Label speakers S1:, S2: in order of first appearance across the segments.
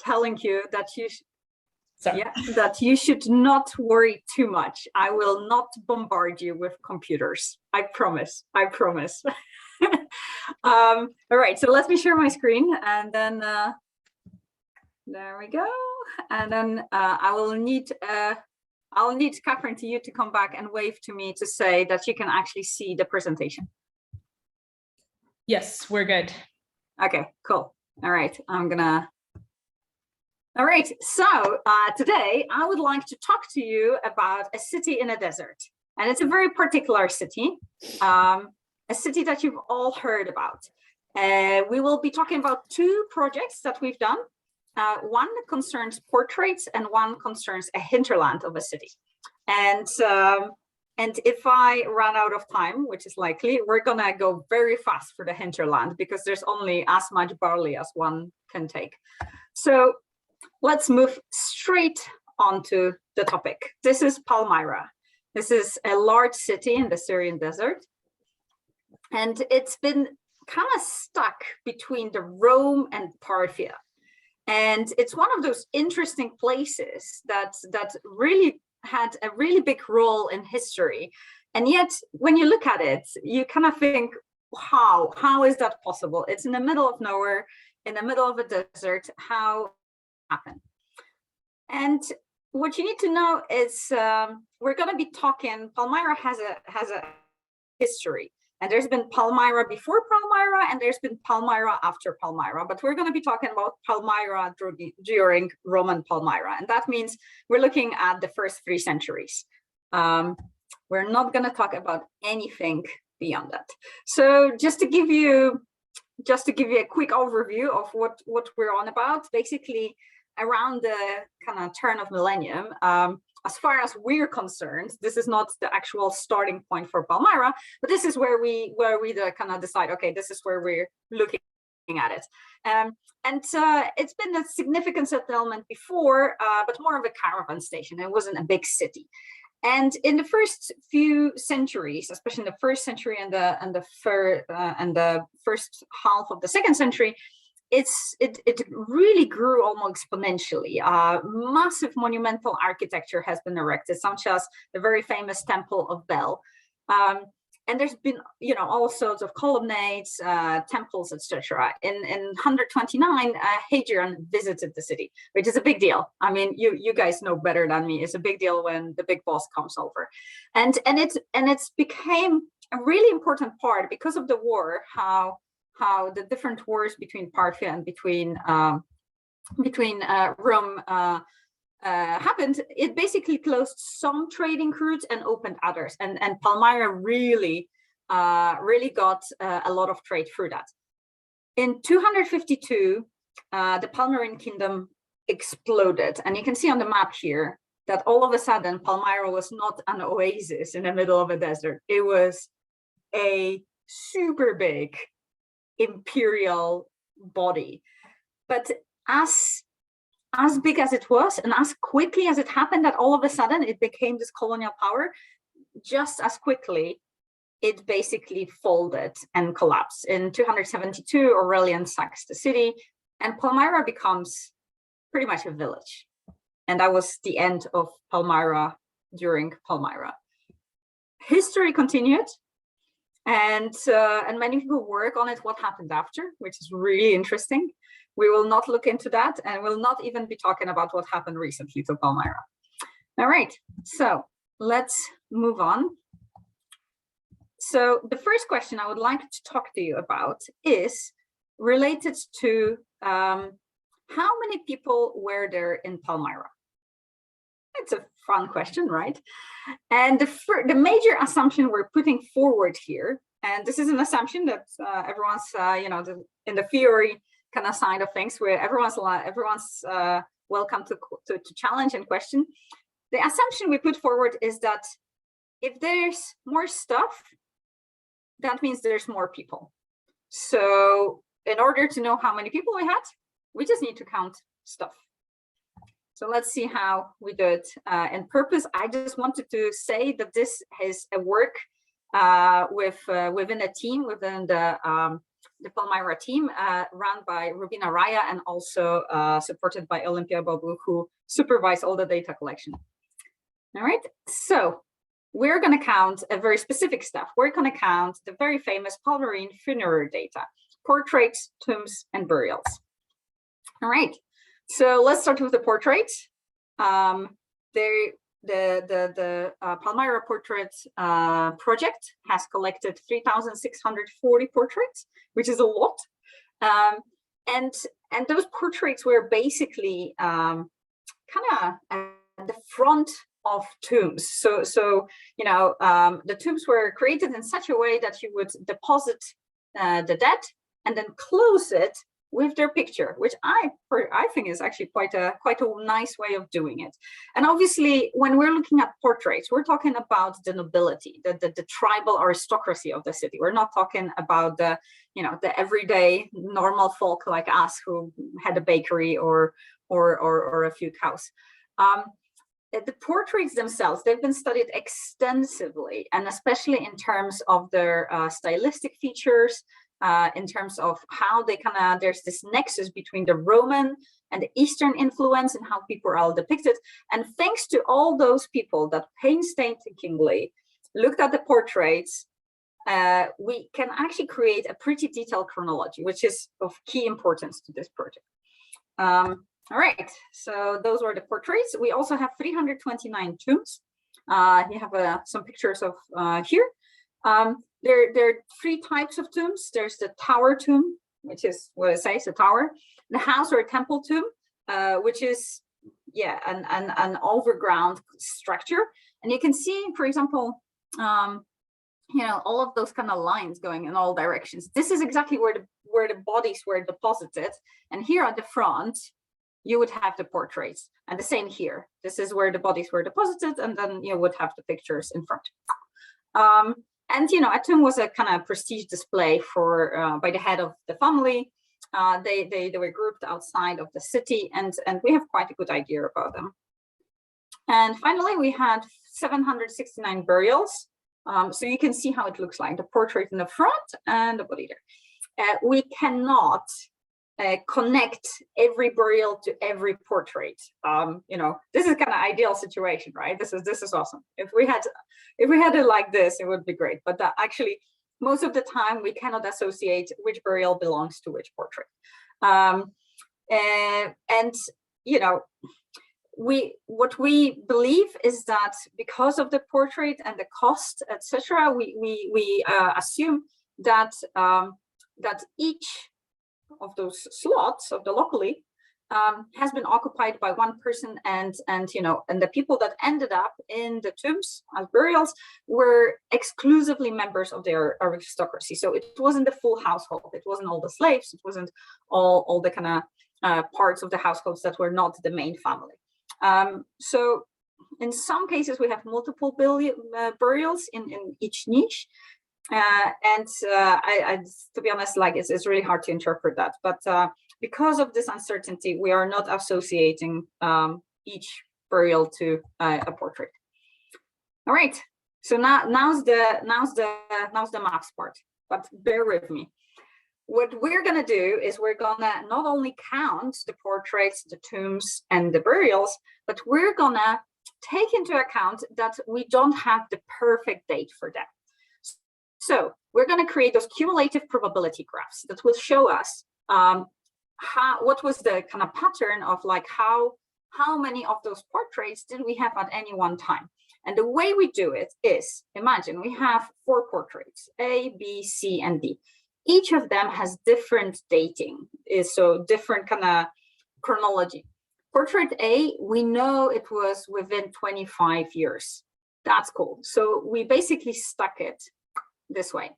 S1: telling you that that you should not worry too much. I will not bombard you with computers. I promise. I promise. All right, so let me share my screen, and then there we go. And then I'll need Catherine to you to come back and wave to me to say that you can actually see the presentation.
S2: Yes, we're good.
S1: Okay, cool. All right, all right, so today I would like to talk to you about a city in a desert. And it's a very particular city, a city that you've all heard about. We will be talking about two projects that we've done. One concerns portraits and one concerns a hinterland of a city. And if I run out of time, which is likely, we're gonna go very fast for the hinterland because there's only as much barley as one can take. So let's move straight onto the topic. This is Palmyra. This is a large city in the Syrian desert. And it's been kind of stuck between the Rome and Parthia. And it's one of those interesting places that really had a really big role in history. And yet, when you look at it, you kind of think, how is that possible? It's in the middle of nowhere, in the middle of a desert. How happened? And what you need to know is we're going to be talking. Palmyra has a history, and there's been Palmyra before Palmyra, and there's been Palmyra after Palmyra. But we're going to be talking about Palmyra during Roman Palmyra, and that means we're looking at the first 3 centuries. We're not going to talk about anything beyond that. So just to give you a quick overview of what we're on about, basically around the kind of turn of millennium, as far as we're concerned, this is not the actual starting point for Palmyra, but this is where we kind of decide, okay, this is where we're looking at it. It's been a significant settlement before, but more of a caravan station. It wasn't a big city. And in the first few centuries, especially in the first century and the first half of the second century, it really grew almost exponentially. Massive monumental architecture has been erected, such as the very famous Temple of Bel. And there's been, all sorts of colonnades, temples, etc. In 129, Hadrian visited the city, which is a big deal. I mean, you guys know better than me. It's a big deal when the big boss comes over, and it's became a really important part because of the war. How the different wars between Parthia and between Rome happened. It basically closed some trading routes and opened others, and Palmyra really got a lot of trade through that. In 252, the Palmyran kingdom exploded, and you can see on the map here that all of a sudden Palmyra was not an oasis in the middle of a desert. It was a super big imperial body, but as big as it was, and as quickly as it happened that all of a sudden it became this colonial power, just as quickly it basically folded and collapsed. In 272, Aurelian sacks the city, and Palmyra becomes pretty much a village. And that was the end of Palmyra during Palmyra. History continued. And many people work on it, what happened after, which is really interesting. We will not look into that, and we'll not even be talking about what happened recently to Palmyra. All right, so let's move on. So the first question I would like to talk to you about is related to how many people were there in Palmyra? It's a fun question, right? And the major assumption we're putting forward here, and this is an assumption that everyone's, in the theory kind of side of things, where everyone's welcome to challenge and question. The assumption we put forward is that if there's more stuff, that means there's more people. So in order to know how many people we had, we just need to count stuff. So let's see how we do it. In purpose, I just wanted to say that this is a work within a team, within the the Palmyra team run by Rubina and also supported by Olympia Bobou, who supervise all the data collection. All right, so we're going to count a very specific stuff. We're going to count the very famous Palmyrene funerary data, portraits, tombs, and burials. All right, so let's start with the portraits. The Palmyra Portrait Project has collected 3,640 portraits, which is a lot. And those portraits were basically kind of at the front of tombs. So you know, the tombs were created in such a way that you would deposit the dead and then close it with their picture, which I think is actually quite a nice way of doing it. And obviously, when we're looking at portraits, we're talking about the nobility, the tribal aristocracy of the city. We're not talking about the, you know, the everyday normal folk like us who had a bakery or a few cows. The portraits themselves, they've been studied extensively, and especially in terms of their stylistic features, in terms of how they there's this nexus between the Roman and the Eastern influence and how people are all depicted. And thanks to all those people that painstakingly looked at the portraits, we can actually create a pretty detailed chronology, which is of key importance to this project. All right, so those were the portraits. We also have 329 tombs. You have some pictures of here. There are three types of tombs. There's the tower tomb, which is what it says, a tower. The house or temple tomb, which is, yeah, an overground structure. And you can see, for example, you know, all of those kind of lines going in all directions. This is exactly where the bodies were deposited. And here at the front, you would have the portraits. And the same here. This is where the bodies were deposited, and then you would have the pictures in front. And you know, a tomb was a kind of prestige display for by the head of the family. They were grouped outside of the city, and we have quite a good idea about them. And finally, we had 769 burials. So you can see how it looks like, the portrait in the front and the body there. We cannot connect every burial to every portrait. You know, this is kind of ideal situation, right? This is awesome. If we had it like this, it would be great. But actually, most of the time, we cannot associate which burial belongs to which portrait. And you know, what we believe is that because of the portrait and the cost, etc., we assume that that each of those slots of the locally has been occupied by one person, and you know, and the people that ended up in the tombs as burials were exclusively members of their aristocracy. So it wasn't the full household, it wasn't all the slaves, it wasn't all the kind of parts of the households that were not the main family. So in some cases we have multiple burials in each niche. And to be honest, like it's really hard to interpret that. But because of this uncertainty, we are not associating each burial to a portrait. All right. So now's the maths part. But bear with me. What we're gonna do is we're gonna not only count the portraits, the tombs, and the burials, but we're gonna take into account that we don't have the perfect date for them. So we're going to create those cumulative probability graphs that will show us what was the kind of pattern of like how many of those portraits did we have at any one time. And the way we do it is, imagine we have 4 portraits, A, B, C, and D. Each of them has different dating, so different kind of chronology. Portrait A, we know it was within 25 years. That's cool. So we basically stuck it this way.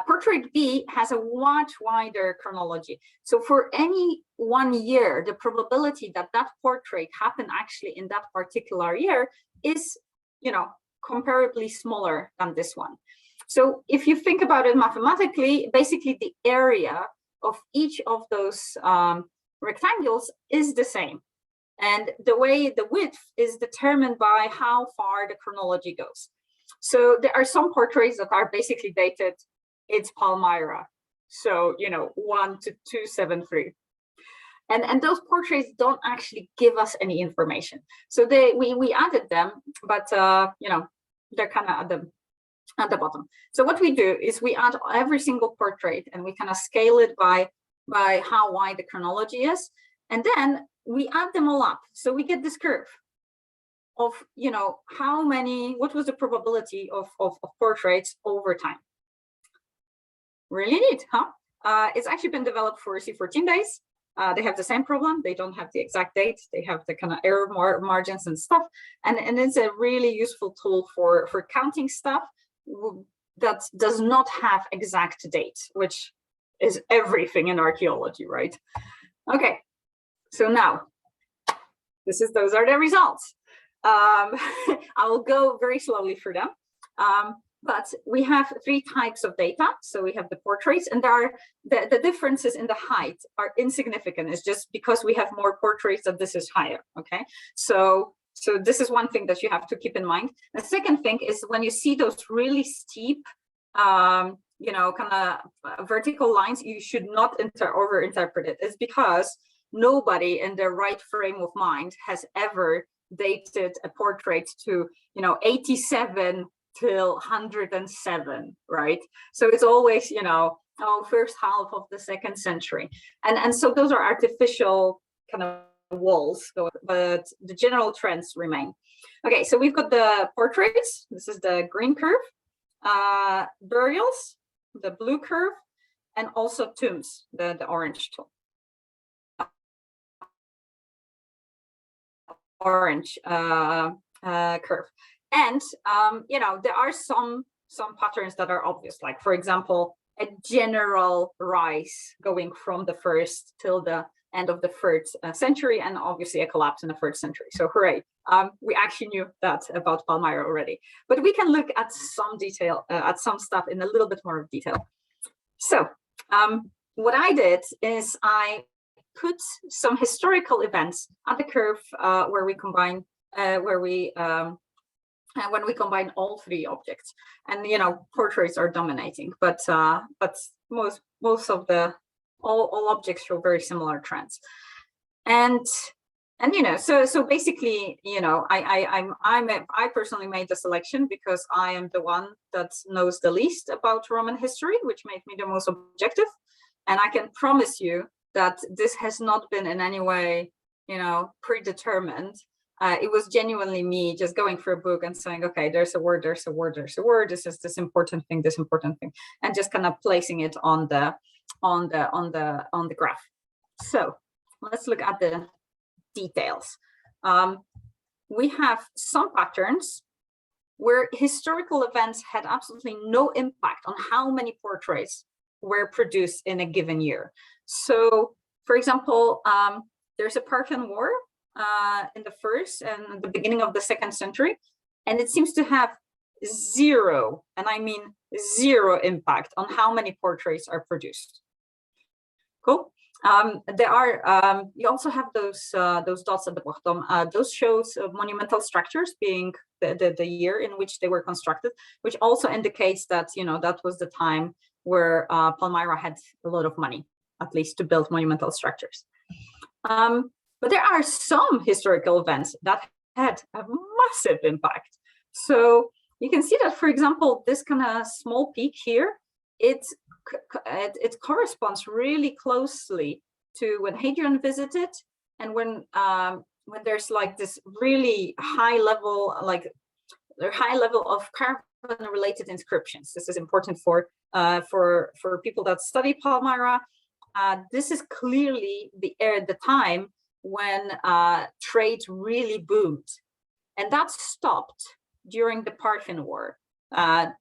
S1: Portrait B has a much wider chronology. So for any 1 year, the probability that that portrait happened actually in that particular year is, you know, comparably smaller than this one. So if you think about it mathematically, basically the area of each of those rectangles is the same. And the way the width is determined by how far the chronology goes. So there are some portraits that are basically dated, it's Palmyra. So, 1 to 273. And those portraits don't actually give us any information. So we added them, but they're kind of at the bottom. So what we do is we add every single portrait and we kind of scale it by how wide the chronology is, and then we add them all up. So we get this curve of what was the probability of portraits over time. Really neat, huh? It's actually been developed for C14 days. They have the same problem. They don't have the exact date. They have the kind of error margins and stuff. And it's a really useful tool for counting stuff that does not have exact dates, which is everything in archaeology, right? Okay, so now those are the results. I will go very slowly through them. But we have 3 types of data. So we have the portraits, and the differences in the height are insignificant. It's just because we have more portraits that this is higher, okay? So this is one thing that you have to keep in mind. The second thing is when you see those really steep, kind of vertical lines, you should not over-interpret it. It's because nobody in their right frame of mind has ever dated a portrait to, 87 till 107, right? So it's always, first half of the 2nd century. And so those are artificial kind of walls, but the general trends remain. Okay, so we've got the portraits. This is the green curve, burials, the blue curve, and also tombs, the orange tool. Orange curve. And there are some patterns that are obvious, like, for example, a general rise going from the 1st till the end of the 3rd century, and obviously a collapse in the 1st century. So hooray, we actually knew that about Palmyra already. But we can look at some detail, at some stuff in a little bit more detail. So what I did is I put some historical events at the curve where we combine, when we combine all 3 objects. And portraits are dominating, but most of all objects show very similar trends. And so basically, I personally made the selection because I am the one that knows the least about Roman history, which made me the most objective. And I can promise you that this has not been in any way, predetermined. It was genuinely me just going through a book and saying, okay, there's a word, there's a word, there's a word. This is this important thing, and just kind of placing it on the graph. So let's look at the details. We have some patterns where historical events had absolutely no impact on how many portraits were produced in a given year. So, for example, there's a Parthian War in the 1st and the beginning of the 2nd century, and it seems to have 0, and I mean 0 impact on how many portraits are produced. Cool. There are you also have those dots at the bottom. Those shows monumental structures being the year in which they were constructed, which also indicates that that was the time where Palmyra had a lot of money, at least, to build monumental structures. But there are some historical events that had a massive impact. So you can see that, for example, this kind of small peak here, it corresponds really closely to when Hadrian visited, and when there's like this really high level of caravan-related inscriptions. This is important for people that study Palmyra. This is clearly the time when trade really boomed, and that stopped during the Parthian War. The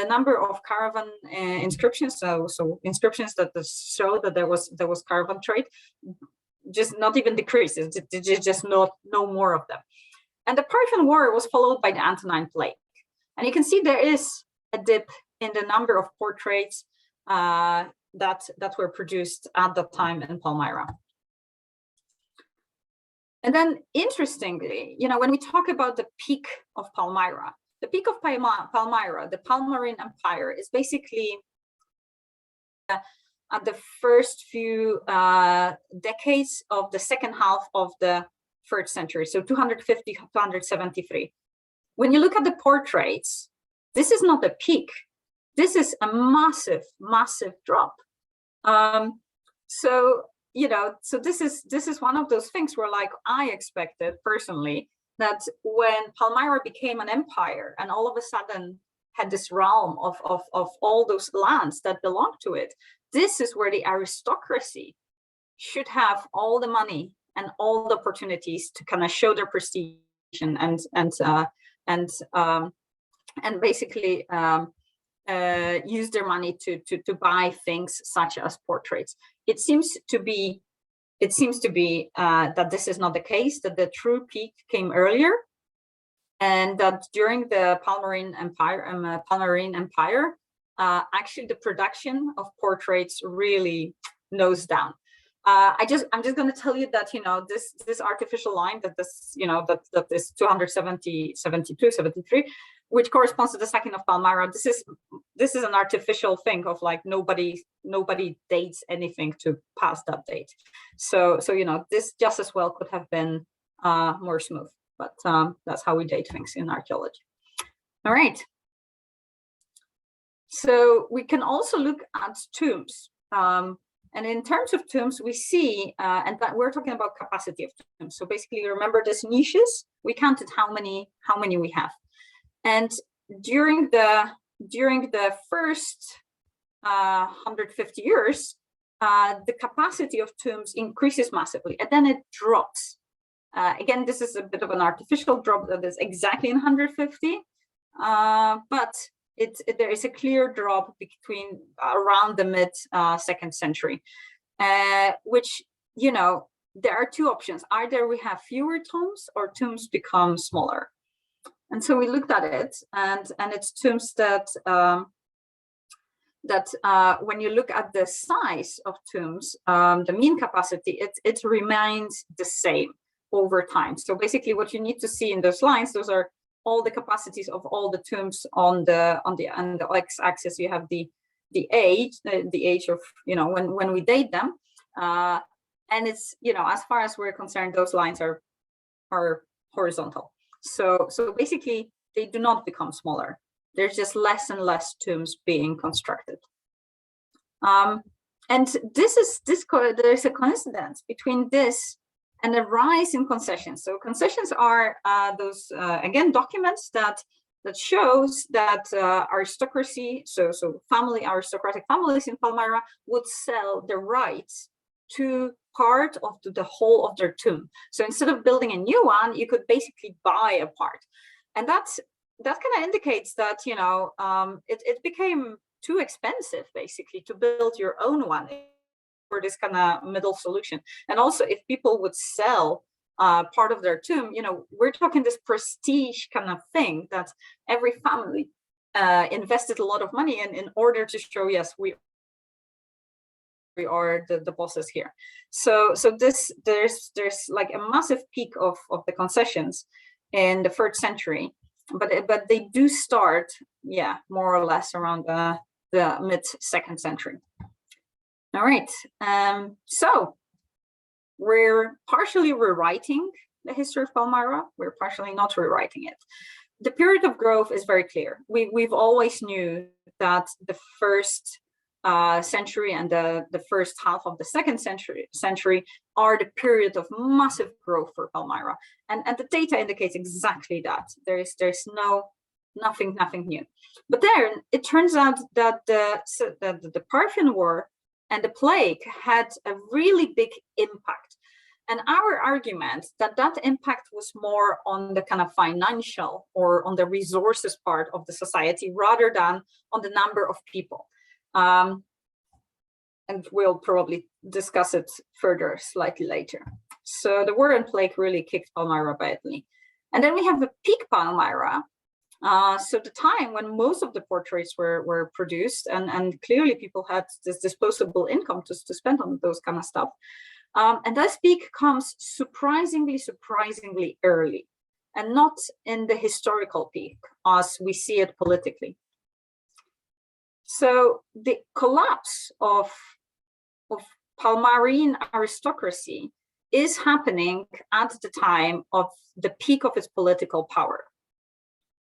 S1: number of caravan inscriptions, so inscriptions that show that there was caravan trade, just not even decreases. Just no more of them. And the Parthian War was followed by the Antonine Plague, and you can see there is a dip in the number of portraits that were produced at that time in Palmyra. And then, interestingly, when we talk about the peak of Palmyra, the peak of Palmyra, the Palmyrene Empire, is basically first few decades of the second half of the 3rd century, so 250 to 273. When you look at the portraits, this is not a peak. This is a massive, massive drop. So this is one of those things where, like, I expected personally that when Palmyra became an empire and all of a sudden had this realm of all those lands that belonged to it, this is where the aristocracy should have all the money and all the opportunities to kind of show their prestige and basically use their money to buy things such as portraits. It seems to be that this is not the case, that the true peak came earlier, and that during the Palmyrene Empire, actually the production of portraits really nosed down. I'm just going to tell you that this artificial line that this 270, 72, 73, which corresponds to the sacking of Palmyra. This is an artificial thing of, like, nobody dates anything to past that date. So this just as well could have been more smooth, but that's how we date things in archaeology. All right. So we can also look at tombs. And in terms of tombs, we see, and that we're talking about capacity of tombs. So basically, remember these niches? We counted how many we have. And during the first 150 years, the capacity of tombs increases massively, and then it drops. Again, this is a bit of an artificial drop that is exactly in 150, but there is a clear drop between around the mid 2nd century, which, there are two options. Either we have fewer tombs or tombs become smaller. And so we looked at it, and it's tombs that when you look at the size of tombs, the mean capacity, it remains the same over time. So basically, what you need to see in those lines, those are all the capacities of all the tombs on the x-axis. You have the age of when we date them, and it's as far as we're concerned, those lines are horizontal. So basically, they do not become smaller. There's just less and less tombs being constructed. And there's a coincidence between this and a rise in concessions. So concessions are those again documents that shows that aristocracy, so aristocratic families in Palmyra would sell the rights to part of the whole of their tomb. So instead of building a new one, you could basically buy a part, and that kind of indicates that it became too expensive basically to build your own one for this kind of middle solution. And also, if people would sell part of their tomb, we're talking this prestige kind of thing that every family invested a lot of money in order to show, yes, we are the bosses here. So there's like a massive peak of the concessions in the 3rd century, but they do start, more or less around the mid 2nd century. All right, so we're partially rewriting the history of Palmyra. We're partially not rewriting it. The period of growth is very clear. We've always knew that the 1st century and the first half of the 2nd century are the period of massive growth for Palmyra, and the data indicates exactly that. There's nothing new. But then it turns out that the Parthian War and the plague had a really big impact. And our argument that impact was more on the kind of financial or on the resources part of the society rather than on the number of people. And we'll probably discuss it further slightly later. So the war and plague really kicked Palmyra badly. And then we have the peak Palmyra. So the time when most of the portraits were produced, and clearly people had this disposable income to spend on those kind of stuff. And this peak comes surprisingly early, and not in the historical peak as we see it politically. So the collapse of Palmyrene aristocracy is happening at the time of the peak of its political power.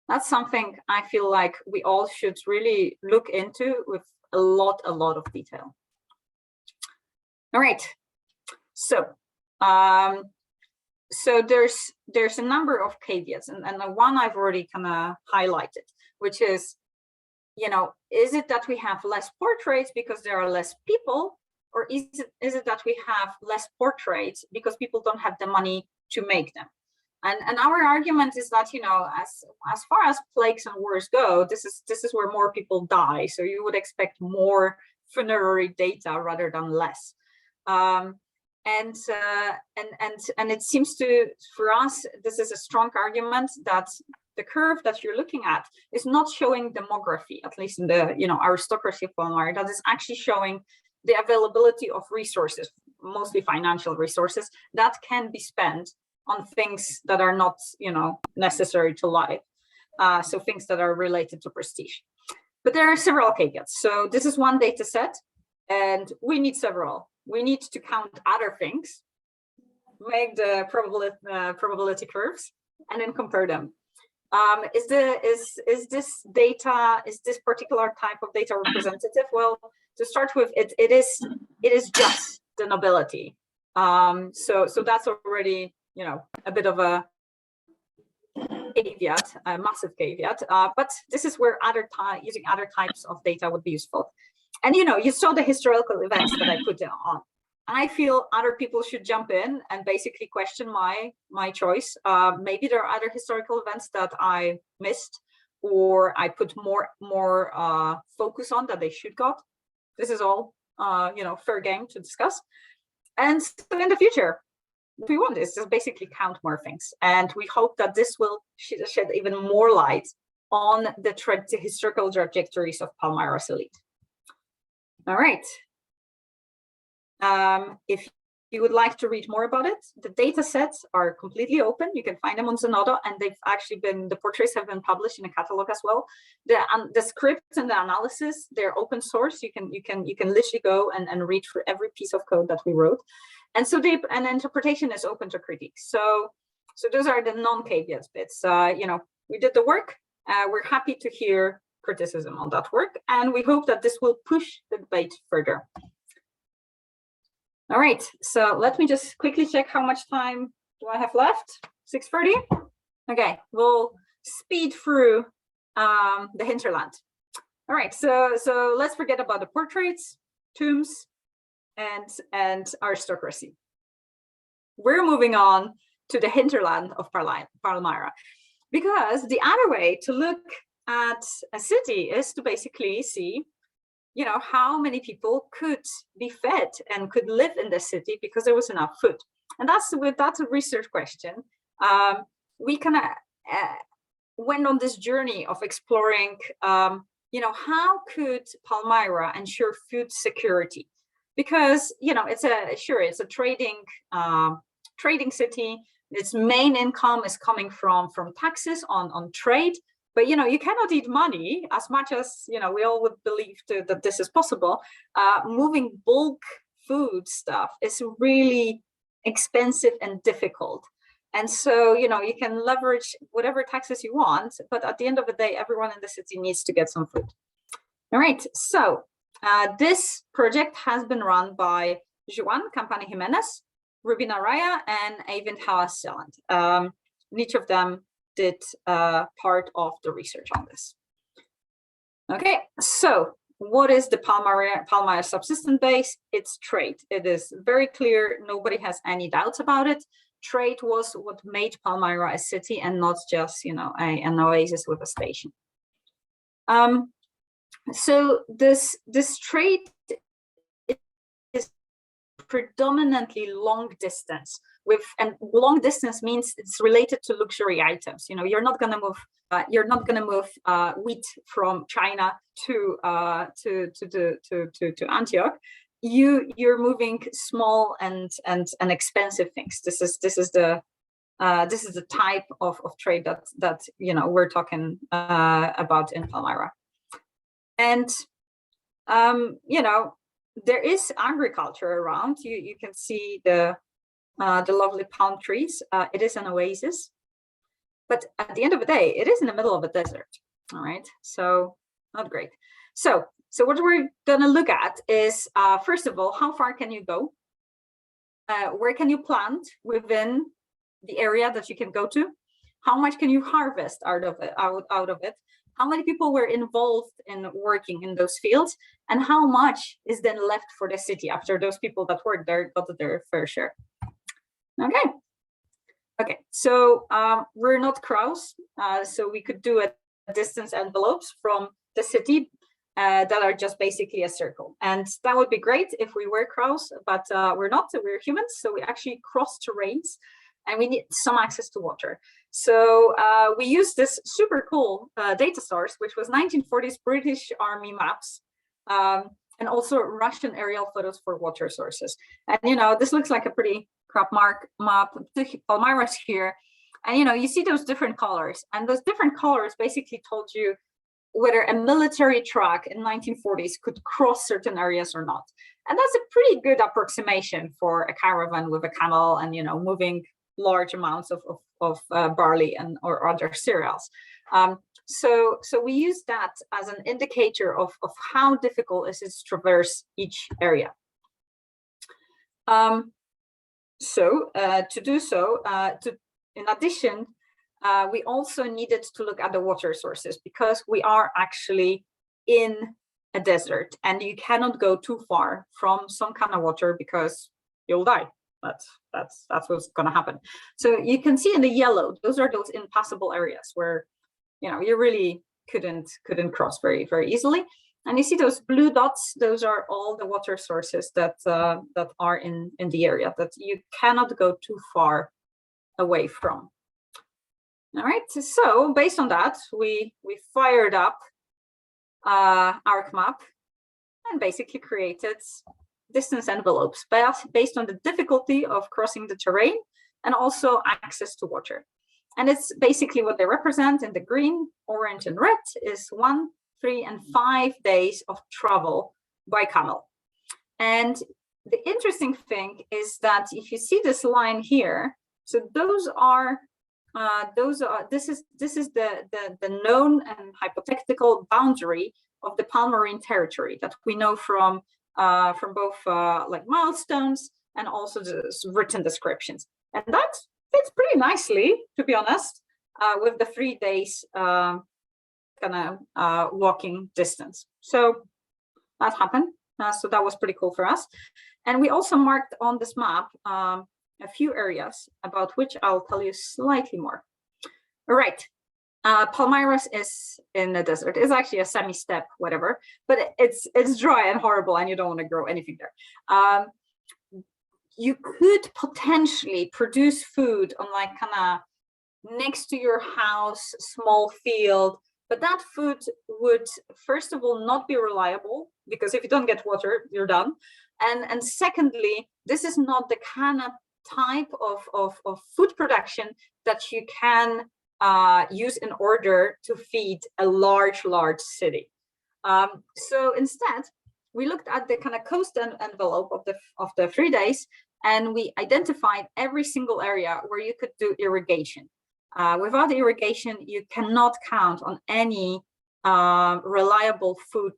S1: That's something I feel like we all should really look into with a lot of detail. All right, so there's a number of caveats, and the one I've already kind of highlighted, which is, you know, is it that we have less portraits because there are less people, or is it that we have less portraits because people don't have the money to make them? And our argument is that, you know, as far as plagues and wars go, this is where more people die. So you would expect more funerary data rather than less. And it seems to, for us, this is a strong argument that the curve that you're looking at is not showing demography, at least in the, you know, aristocracy of Palmyra. That is actually showing the availability of resources, mostly financial resources, that can be spent on things that are not, you know, necessary to life. So things that are related to prestige. But there are several caveats. So this is one data set, and we need several. We need to count other things, make the probability curves, and then compare them. Is this particular type of data representative? Well, to start with, it is just the nobility. So that's already, you know, a bit of a caveat, a massive caveat. But this is where using other types of data would be useful. And, you know, you saw the historical events that I put on. I feel other people should jump in and basically question my choice. Maybe there are other historical events that I missed, or I put more focus on that they should got. This is all, you know, fair game to discuss. And so in the future, what we want is just basically count more things. And we hope that this will shed even more light on the historical trajectories of Palmyra's elite. All right. If you would like to read more about it, the data sets are completely open. You can find them on Zenodo, and they've actually been, the portraits have been published in a catalog as well. The scripts and the analysis, they're open source. You can literally go and read through every piece of code that we wrote. And so and interpretation is open to critique. So those are the non-caveats bits. You know, we did the work. We're happy to hear criticism on that work, and we hope that this will push the debate further. All right, so let me just quickly check how much time do I have left. 6:30. Okay, we'll speed through the hinterland. All right, so let's forget about the portraits, tombs, and aristocracy. We're moving on to the hinterland of Palmyra, because the other way to look at a city is to basically see, you know, how many people could be fed and could live in the city because there was enough food. And that's a research question. We kind of went on this journey of exploring, you know, how could Palmyra ensure food security? Because, you know, it's a trading city. Its main income is coming from taxes on trade. But, you know, you cannot eat money, as much as, you know, we all would believe that this is possible. Moving bulk food stuff is really expensive and difficult. And so, you know, you can leverage whatever taxes you want, but at the end of the day, everyone in the city needs to get some food. All right, so this project has been run by Joan, Campmany, Jiménez, Rubina, and Eivind, Seland. Each of them did part of the research on this. Okay, so what is the Palmyra subsistence base? It's trade. It is very clear. Nobody has any doubts about it. Trade was what made Palmyra a city, and not just, you know, an oasis with a station. So this trade is predominantly long distance. And long distance means it's related to luxury items. You know, you're not going to move wheat from China to Antioch. You're moving small and expensive things. This is the type of trade that you know we're talking about in Palmyra. And you know, there is agriculture around. You can see the lovely palm trees. It is an oasis, but at the end of the day, it is in the middle of a desert. All right, so not great. So what we're going to look at is, first of all, how far can you go? Where can you plant within the area that you can go to? How much can you harvest out of it? How many people were involved in working in those fields? And how much is then left for the city after those people that worked there got their fair share? Okay, so we're not crows, so we could do a distance envelopes from the city that are just basically a circle. And that would be great if we were crows, but we're not, we're humans. So we actually cross terrains and we need some access to water. So we use this super cool data source, which was 1940s British Army maps, and also Russian aerial photos for water sources. And, you know, this looks like a pretty crap map. Palmyra's here. And, you know, you see those different colors, and those different colors basically told you whether a military truck in 1940s could cross certain areas or not. And that's a pretty good approximation for a caravan with a camel and, you know, moving large amounts of barley and or other cereals. So we use that as an indicator of how difficult it is to traverse each area. To do so, in addition, we also needed to look at the water sources, because we are actually in a desert and you cannot go too far from some kind of water because you'll die. That's what's going to happen. So you can see in the yellow, those are those impassable areas where, you know, you really couldn't cross very easily. And you see those blue dots, those are all the water sources that are in the area that you cannot go too far away from. All right, so based on that, we fired up Arcmap and basically created distance envelopes based on the difficulty of crossing the terrain and also access to water. And it's basically what they represent in the green, orange, and red is 1, 3, and 5 days of travel by camel. And the interesting thing is that if you see this line here, so this is the known and hypothetical boundary of the Palmyrene territory that we know from both like milestones and also the written descriptions. And that fits pretty nicely, to be honest, with the 3 days walking distance. So that happened. So that was pretty cool for us. And we also marked on this map a few areas about which I'll tell you slightly more. All right. Palmyra is in the desert. It's actually a semi-steppe, whatever, but it's dry and horrible, and you don't want to grow anything there. You could potentially produce food on like kind of next to your house, small field, but that food would, first of all, not be reliable, because if you don't get water, you're done. And secondly, this is not the kind of type of food production that you can use in order to feed a large city. So instead, we looked at the kind of coast envelope of the 3 days, and we identified every single area where you could do irrigation. Without irrigation, you cannot count on any reliable food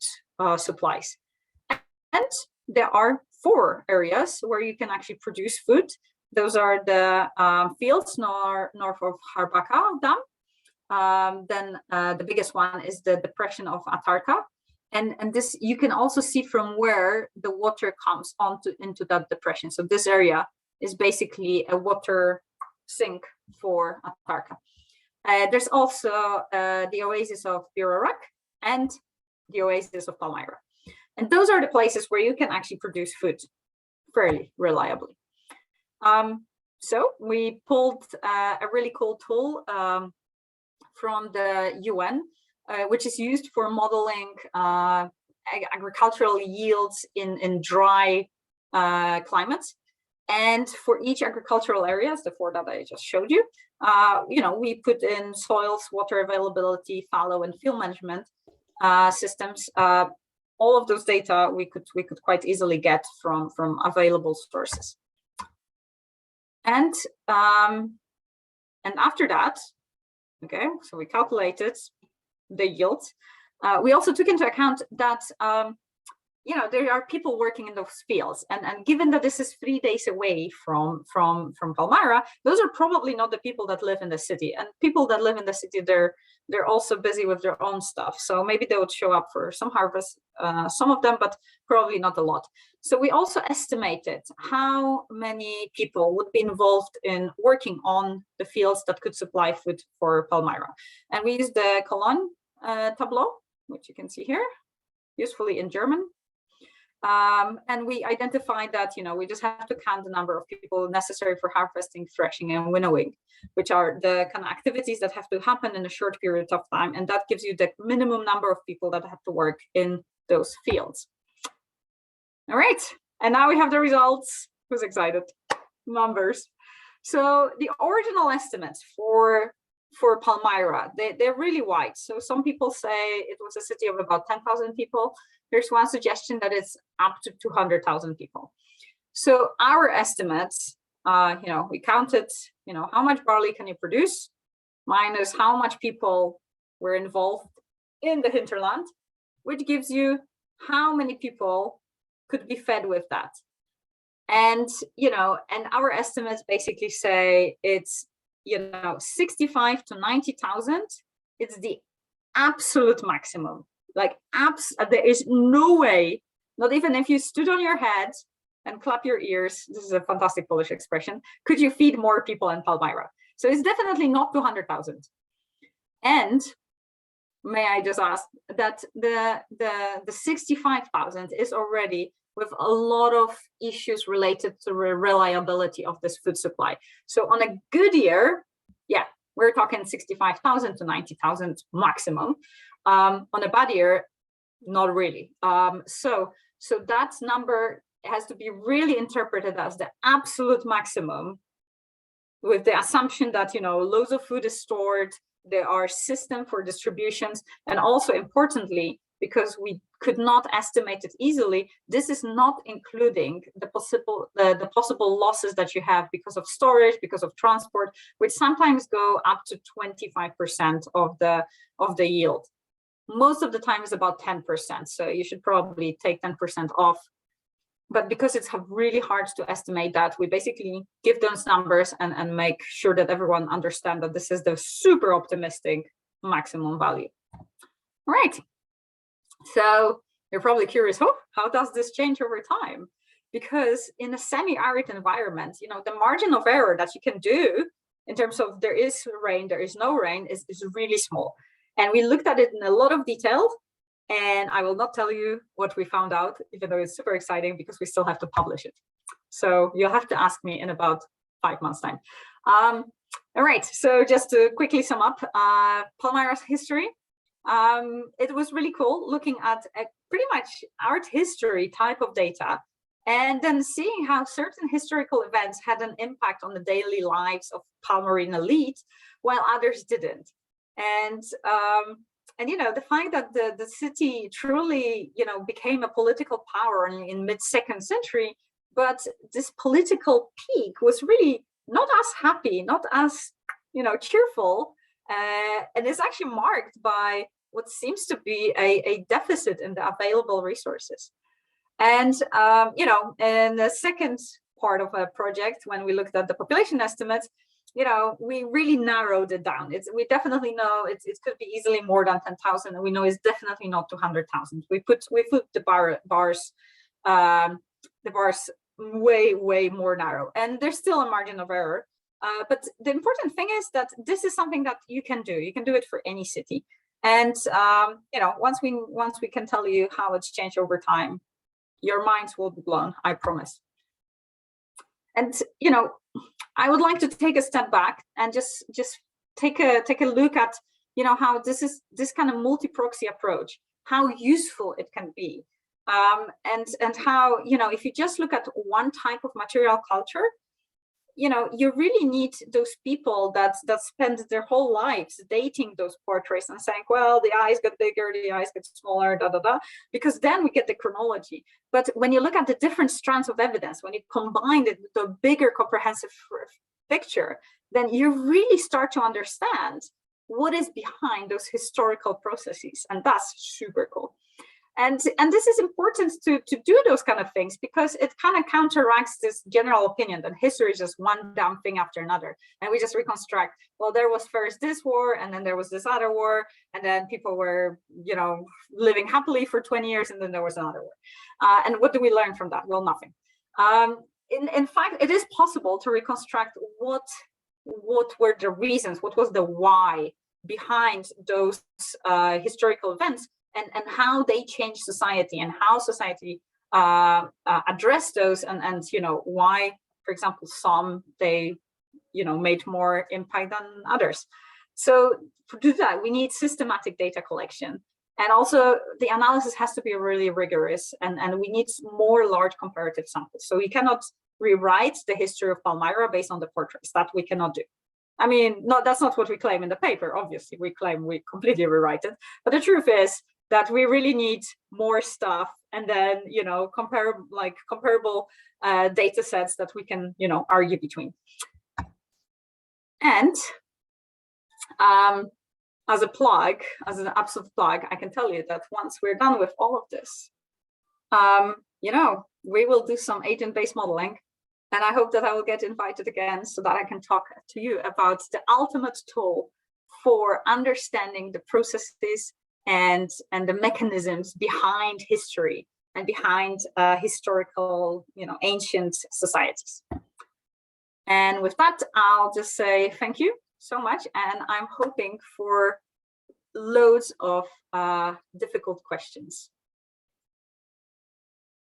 S1: supplies. And there are 4 areas where you can actually produce food. Those are the fields north of Harbaka Dam. Then the biggest one is the depression of Atarka. And this you can also see from where the water comes into that depression. So this area is basically a water sink for Atarka. There's also the oasis of Birarak and the oasis of Palmyra. And those are the places where you can actually produce food fairly reliably. So we pulled a really cool tool from the UN, which is used for modeling agricultural yields in dry climates. And for each agricultural areas, the 4 that I just showed you, we put in soils, water availability, fallow and field management systems all of those data we could quite easily get from available sources. And after that, okay, so we calculated the yield. We also took into account that you know, there are people working in those fields, and given that this is 3 days away from Palmyra, those are probably not the people that live in the city. And people that live in the city, they're also busy with their own stuff. So maybe they would show up for some harvest, some of them, but probably not a lot. So we also estimated how many people would be involved in working on the fields that could supply food for Palmyra. And we used the Cologne tableau, which you can see here, usefully in German. And we identified that, you know, we just have to count the number of people necessary for harvesting, threshing, and winnowing, which are the kind of activities that have to happen in a short period of time. And that gives you the minimum number of people that have to work in those fields. All right, and now we have the results. Who's excited? Numbers. So the original estimates for Palmyra, they're really wide. So some people say it was a city of about 10,000 people. There's one suggestion that it's up to 200,000 people. So our estimates, you know, we counted, you know, how much barley can you produce minus how much people were involved in the hinterland, which gives you how many people could be fed with that. And, you know, and our estimates basically say it's, you know, 65 to 90,000. It's the absolute maximum. Like, there is no way, not even if you stood on your head and clap your ears, this is a fantastic Polish expression, could you feed more people in Palmyra? So it's definitely not 200,000. And may I just ask that the 65,000 is already with a lot of issues related to the reliability of this food supply. So on a good year, yeah, we're talking 65,000 to 90,000 maximum. On a bad year, not really. So that number has to be really interpreted as the absolute maximum, with the assumption that, you know, loads of food is stored, there are systems for distributions, and also importantly, because we could not estimate it easily, this is not including the possible losses that you have because of storage, because of transport, which sometimes go up to 25% of the yield. Most of the time is about 10%, so you should probably take 10% off. But because it's really hard to estimate that, we basically give those numbers and make sure that everyone understands that this is the super optimistic maximum value. All right. So you're probably curious, oh, how does this change over time? Because in a semi-arid environment, you know, the margin of error that you can do in terms of there is rain, there is no rain is really small. And we looked at it in a lot of detail, and I will not tell you what we found out, even though it's super exciting because we still have to publish it. So you'll have to ask me in about 5 months' time. All right, so just to quickly sum up, Palmyra's history. It was really cool looking at a pretty much art history type of data, and then seeing how certain historical events had an impact on the daily lives of Palmyrene elite, while others didn't. And you know, the fact that the city truly, you know, became a political power in mid-2nd century, but this political peak was really not as happy, not as, you know, cheerful, and is actually marked by what seems to be a deficit in the available resources. And you know, in the second part of a project, when we looked at the population estimates, you know, we really narrowed it down. We definitely know it could be easily more than 10,000, and we know it's definitely not 200,000. We put the bars way more narrow, and there's still a margin of error. But the important thing is that this is something that you can do. You can do it for any city, and you know, once we can tell you how it's changed over time, your minds will be blown. I promise. And you know, I would like to take a step back and just take a look at, you know, how this kind of multi-proxy approach, how useful it can be, and how, you know, if you just look at one type of material culture, you really need those people that spend their whole lives dating those portraits and saying, well, the eyes get bigger, the eyes get smaller, because then we get the chronology. But when you look at the different strands of evidence, when you combine it with a bigger comprehensive picture, then you really start to understand what is behind those historical processes, and that's super cool. And this is important to do those kind of things, because it kind of counteracts this general opinion that history is just one damn thing after another. And we just reconstruct, well, there was first this war, and then there was this other war, and then people were, living happily for 20 years, and then there was another war. And what do we learn from that? Well, nothing. In fact, it is possible to reconstruct what were the reasons, what was the why behind those historical events, and how they change society, and how society address those, and why, for example, some they made more impact than others. So to do that, we need systematic data collection, and also the analysis has to be really rigorous, and we need more large comparative samples. So we cannot rewrite the history of Palmyra based on the portraits. That we cannot do. I mean, that's not what we claim in the paper. Obviously, we claim we completely rewrite it, but the truth is that we really need more stuff, and then comparable data sets that we can argue between. And as an absolute plug, I can tell you that once we're done with all of this, we will do some agent-based modeling, and I hope that I will get invited again so that I can talk to you about the ultimate tool for understanding the processes and the mechanisms behind history and behind historical, ancient societies. And with that, I'll just say thank you so much, and I'm hoping for loads of difficult questions.